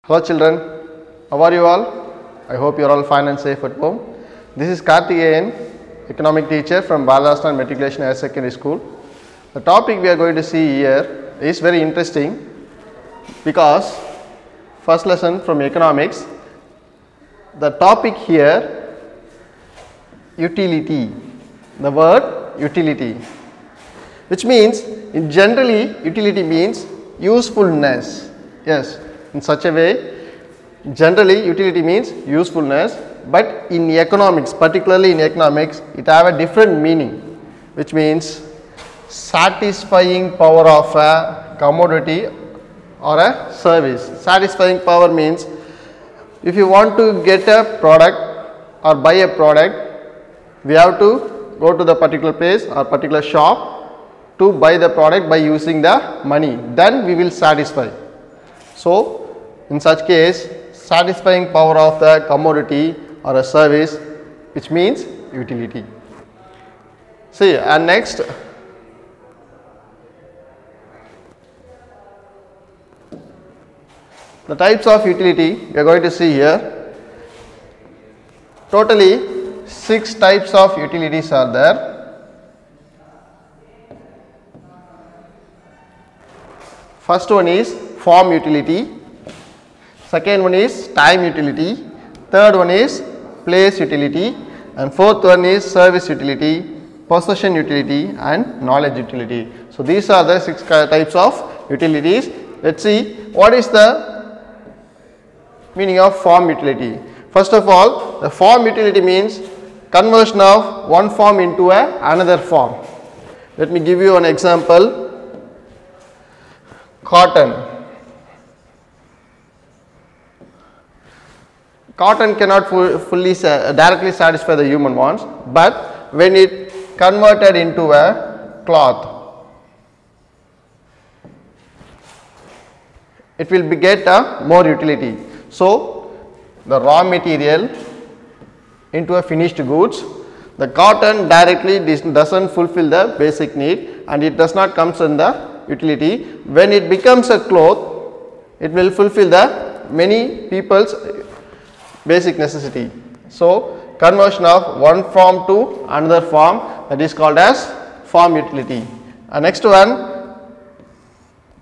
Hello children, how are you all? I hope you are all fine and safe at home. This is Karthikeyan, economic teacher from Balastan Matriculation Higher Secondary School. The topic we are going to see here is very interesting because first lesson from economics, the topic here utility, the word utility, which means in generally utility means usefulness. Yes, in such a way generally utility means usefulness, but in economics, particularly in economics, it have a different meaning, which means satisfying power of a commodity or a service. Satisfying power means if you want to get a product or buy a product, we have to go to the particular place or particular shop to buy the product by using the money, then we will satisfy. So in such case, satisfying power of the commodity or a service, which means utility. See, and next the types of utility we are going to see here. Totally 6 types of utilities are there. First one is form utility, second one is time utility, third one is place utility, and fourth one is service utility, possession utility, and knowledge utility. So these are the 6 types of utilities. Let's see what is the meaning of form utility. First of all, the form utility means conversion of one form into another form. Let me give you an example. Cotton. Cotton cannot fully directly satisfy the human wants, but when it converted into a cloth, it will get a more utility. So the raw material into a finished goods, the cotton directly doesn't fulfill the basic need and it does not comes in the utility. When it becomes a cloth, it will fulfill the many people's basic necessity. So conversion of one form to another form, that is called as form utility. Next one,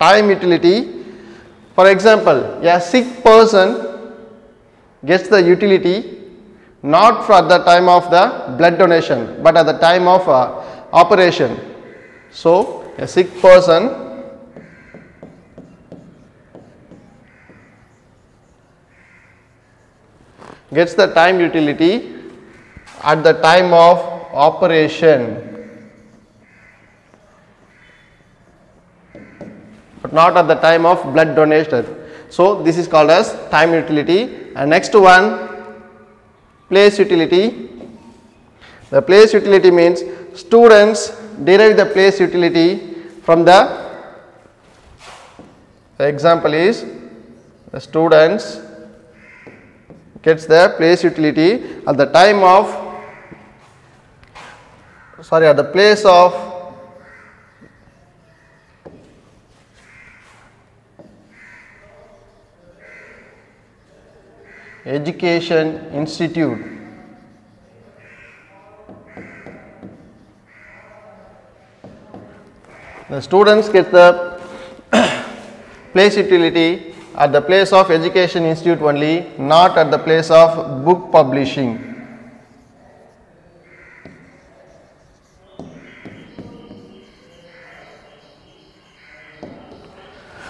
time utility. For example, a sick person gets the utility not at the time of the blood donation, but at the time of operation. So a sick person gets the time utility at the time of operation, but not at the time of blood donation. So this is called as time utility. And next one, place utility. The place utility means students derive the place utility from the example is the students gets the place utility at the time of at the place of education institute. The students get the place utility at the place of education institute only, not at the place of book publishing.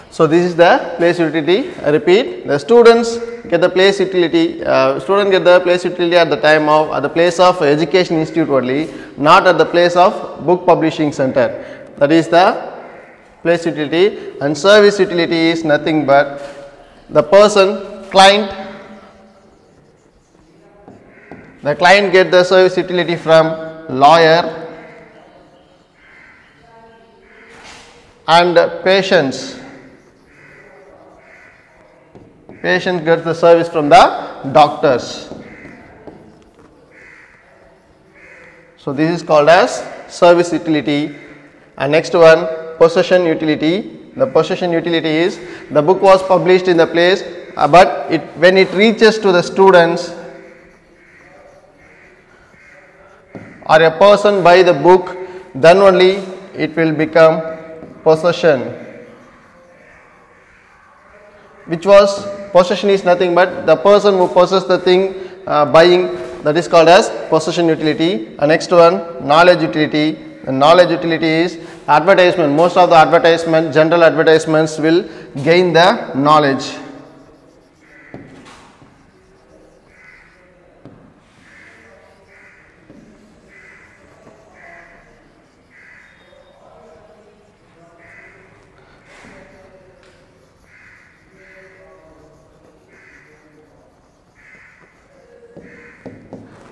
So this is the place utility. I repeat, the students get the place utility, at the time of at the place of education institute only, not at the place of book publishing center. That is the place utility. And service utility is nothing but the person, client, the client get the service utility from lawyer and patients. Patient gets the service from the doctors. So this is called as service utility. And next one, possession utility. The possession utility is the book was published in the place but when it reaches to the students or a person by the book, then only it will become possession. Which was possession is nothing but the person who possesses the thing buying, that is called as possession utility. And next one, knowledge utility. The knowledge utility is advertisement. Most of the advertisement, general advertisements will gain the knowledge.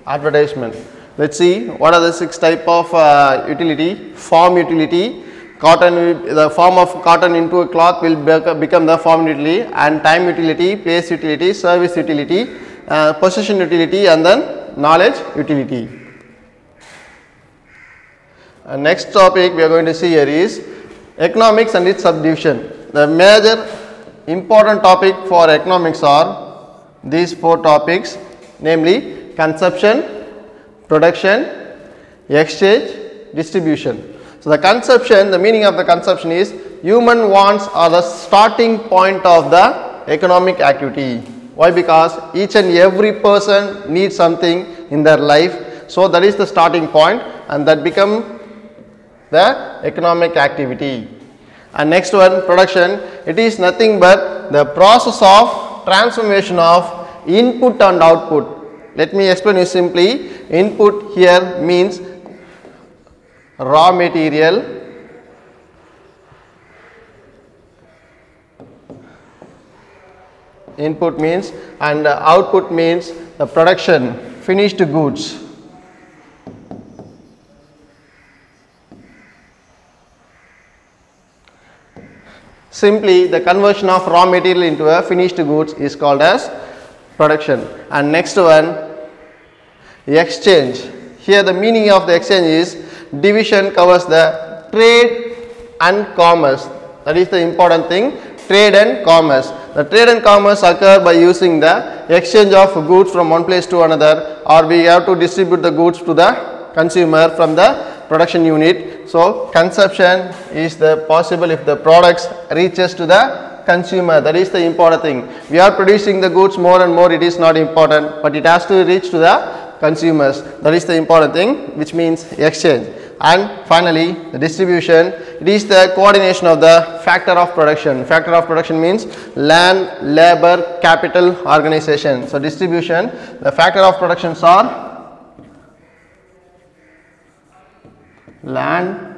Advertisement. Let's see what are the 6 type of utility. Form utility, cotton, the form of cotton into a cloth will become the form utility, and time utility, place utility, service utility, possession utility, and then knowledge utility. Next topic we are going to see here is economics and its subdivision. The major important topic for economics are these 4 topics, namely consumption, production, exchange, distribution. So the consumption, the meaning of the consumption is human wants are the starting point of the economic activity. Why? Because each and every person needs something in their life. So that is the starting point, and that become the economic activity. And next one, production. It is nothing but the process of transformation of input and output. Let me explain it simply. Input here means raw material, input means, and output means the production, finished goods. Simply the conversion of raw material into a finished goods is called as production. And next one, exchange. Here the meaning of the exchange is division covers the trade and commerce. That is the important thing, trade and commerce. The trade and commerce occur by using the exchange of goods from one place to another, or we have to distribute the goods to the consumer from the production unit. So consumption is the possible if the products reaches to the consumer. That is the important thing. We are producing the goods more and more, it is not important, but it has to reach to the consumers. That is the important thing, which means exchange. And finally the distribution, it is the coordination of the factor of production. Factor of production means land, labor, capital, organization. So distribution, the factor of productions are land,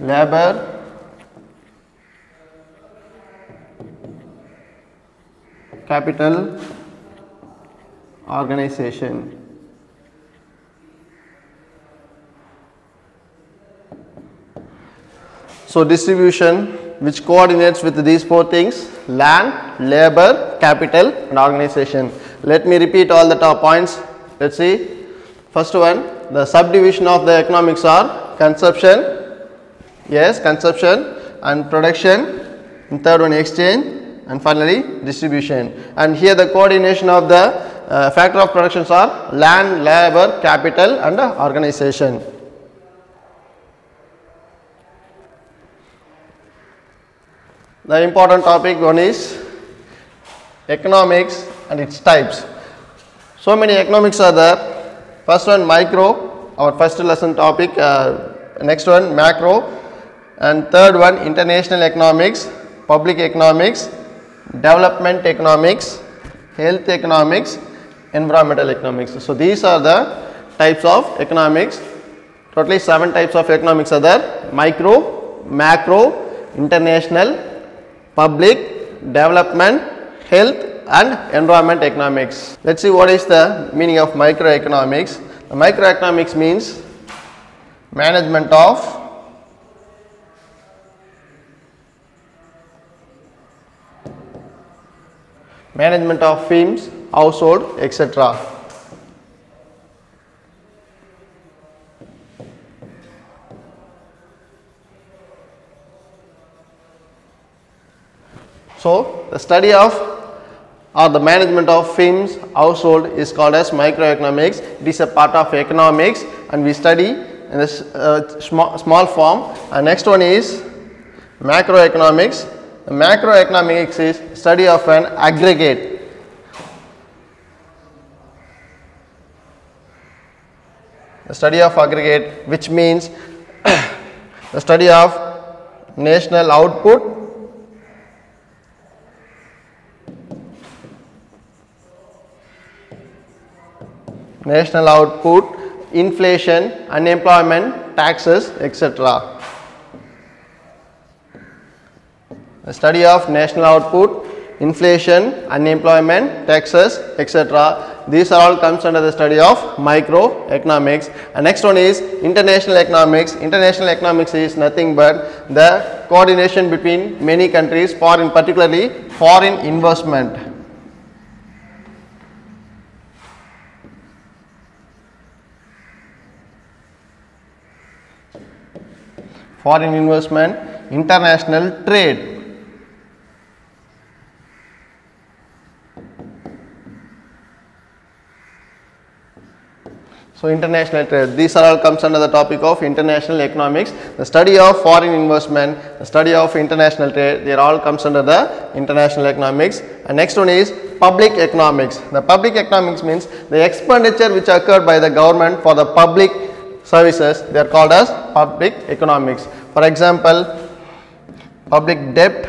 labor, capital, organization. So distribution, which coordinates with these 4 things: land, labor, capital, and organization. Let me repeat all the top points. Let's see. First one, the subdivision of the economics are consumption, yes, consumption, and production, and third one exchange, and finally distribution. And here the coordination of the factor of productions are land, labor, capital, and organization. The important topic one is economics and its types. So many economics are there. First one micro, our first lesson topic, next one macro, and third one international economics, public economics, development economics, health economics, environmental economics. So these are the types of economics. Totally 7 types of economics are there: micro, macro, international, public, development, health, and environment economics. Let's see what is the meaning of microeconomics. The microeconomics means management of firms, household, etc. So the study of or the management of firms household is called as microeconomics. It is a part of economics and we study in this small form. And next one is macroeconomics. The macroeconomics is study of an aggregate. The study of aggregate, which means the study of national output, inflation, unemployment, taxes, etc. The study of national output, inflation, unemployment, taxes, etc. These are all comes under the study of microeconomics. And next one is international economics. International economics is nothing but the coordination between many countries, particularly foreign investment. Foreign investment, international trade. So international trade, these are all comes under the topic of international economics. The study of foreign investment, the study of international trade, they all comes under the international economics. And next one is public economics. The public economics means the expenditure which occurred by the government for the public services, they are called as public economics. For example, public debt,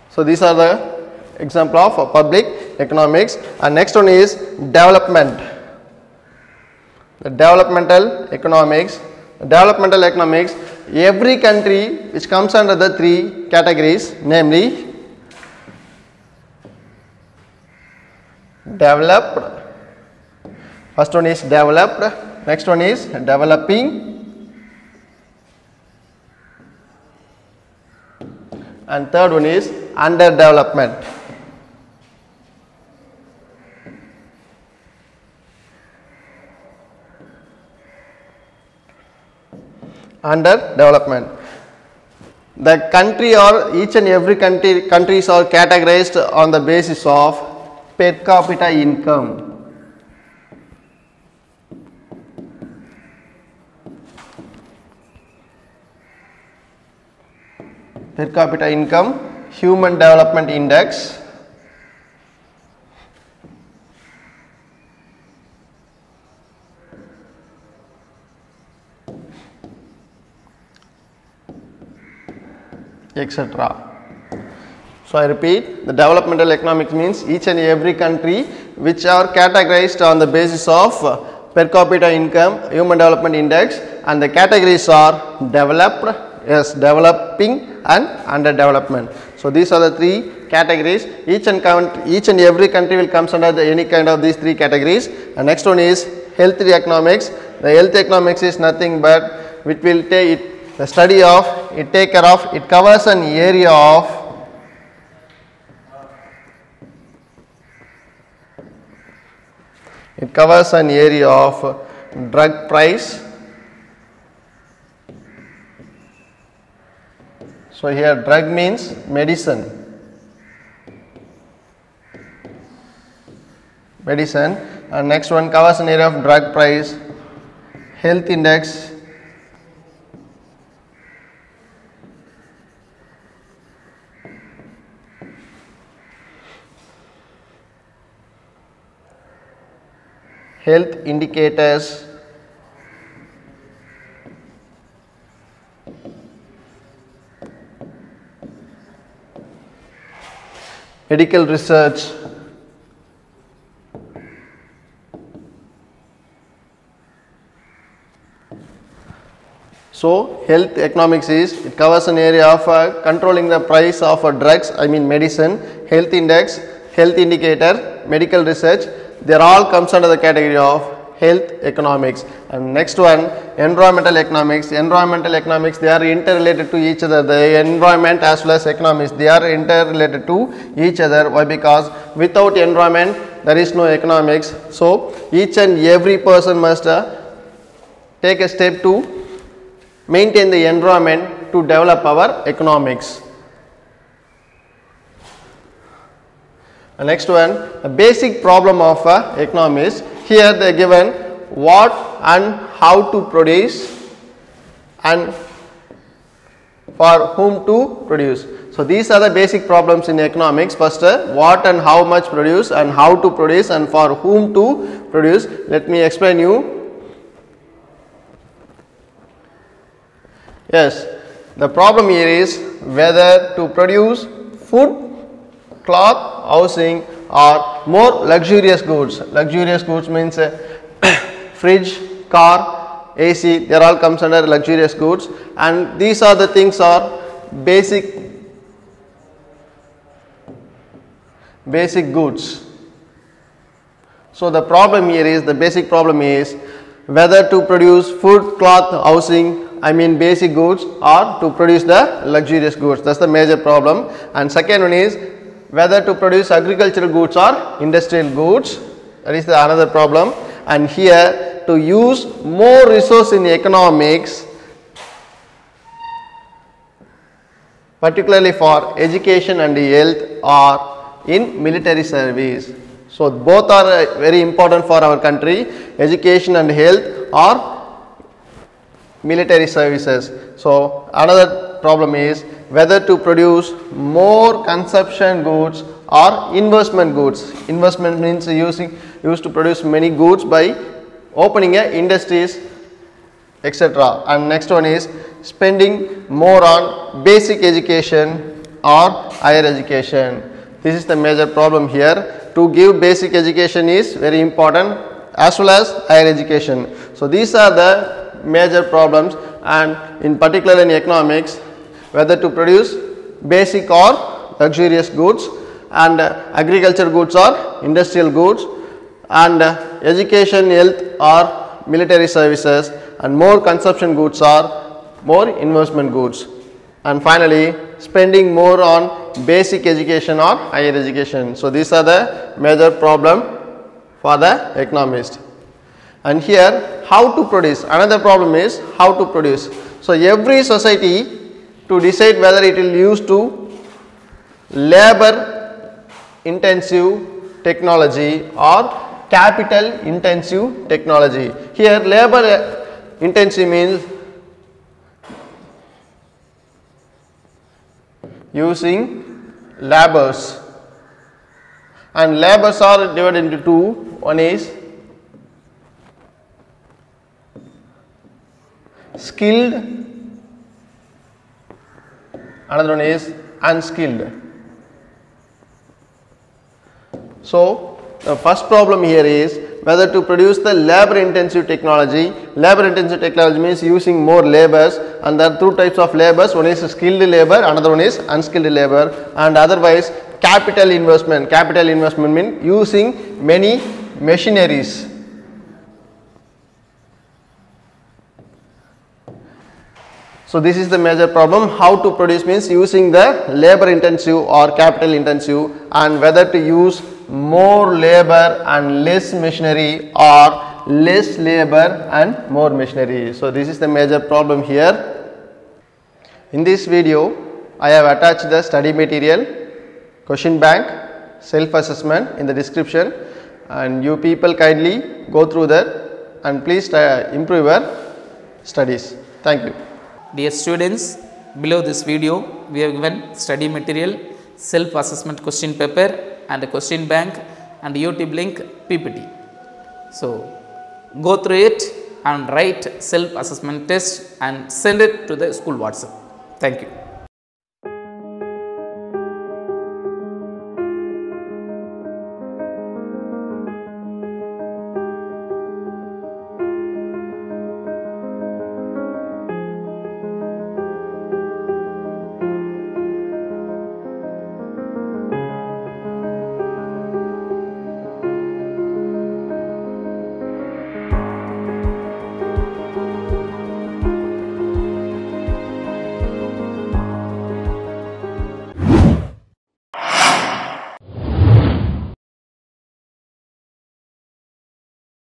so these are the example of public economics. And next one is development. The developmental economics. Developmental economics, every country which comes under the three categories, namely developed, first one is developed, next one is developing, and third one is underdevelopment. Underdevelopment. The country or each and every countries are categorized on the basis of per capita income. Per capita income, Human Development Index, etc. So I repeat, the developmental economics means each and every country which are categorized on the basis of per capita income, Human Development Index, and the categories are developed, yes, developing and underdevelopment. So these are the three categories. Each and every country will comes under any kind of these three categories. And next one is health economics. The health economics is nothing but which will take it, the study of, it take care of, it covers an area of drug price. So here drug means medicine, and next one covers an area of drug price, health index, health indicators, medical research, so health economics is, it covers an area of controlling the price of drugs, I mean medicine, health index, health indicator, medical research, they are all comes under the category of health economics. And next one, environmental economics. Environmental economics, they are interrelated to each other. The environment as well as economics, they are interrelated to each other. Why? Because without environment there is no economics. So each and every person must take a step to maintain the environment to develop our economics. The next one, a basic problem of economics. Here they are given what and how to produce and for whom to produce. So these are the basic problems in economics. First, what and how much produce, and how to produce, and for whom to produce. Let me explain you. Yes, the problem here is whether to produce food, cloth, housing, or more luxurious goods. Luxurious goods means fridge, car, AC, they all comes under luxurious goods, and these are the things are basic goods. So the problem here is, the basic problem is whether to produce food, cloth, housing, I mean basic goods, or to produce the luxurious goods. That's the major problem. And second one is whether to produce agricultural goods or industrial goods. That is the another problem. And here, to use more resource in economics, particularly for education and health or in military service. So both are very important for our country, education and health or military services. So another problem is whether to produce more consumption goods or investment goods. Investment means used to produce many goods by opening industries, etc. And next one is spending more on basic education or higher education. This is the major problem here. To give basic education is very important, as well as higher education. So these are the major problems, and in particular in economics, whether to produce basic or luxurious goods, and agriculture goods or industrial goods, and education, health or military services, and more consumption goods or more investment goods, and finally spending more on basic education or higher education. So these are the major problem for the economist. And here, how to produce, another problem is how to produce. So every society, to decide whether it will use to labor intensive technology or capital intensive technology. Here labor intensive means using labors, and labors are divided into two. One is skilled, another one is unskilled. So the first problem here is whether to produce the labor intensive technology. Labor intensive technology means using more labors, and there are two types of labors. One is skilled labor, another one is unskilled labor, and otherwise capital investment. Capital investment means using many machineries. So this is the major problem. How to produce means using the labor intensive or capital intensive, and whether to use more labor and less machinery or less labor and more machinery. So this is the major problem here. In this video, I have attached the study material, question bank, self-assessment in the description, and you people kindly go through that and please improve your studies. Thank you. Dear students, below this video we have given study material, self-assessment question paper and a question bank and YouTube link PPT. So go through it and write self-assessment test and send it to the school WhatsApp. Thank you.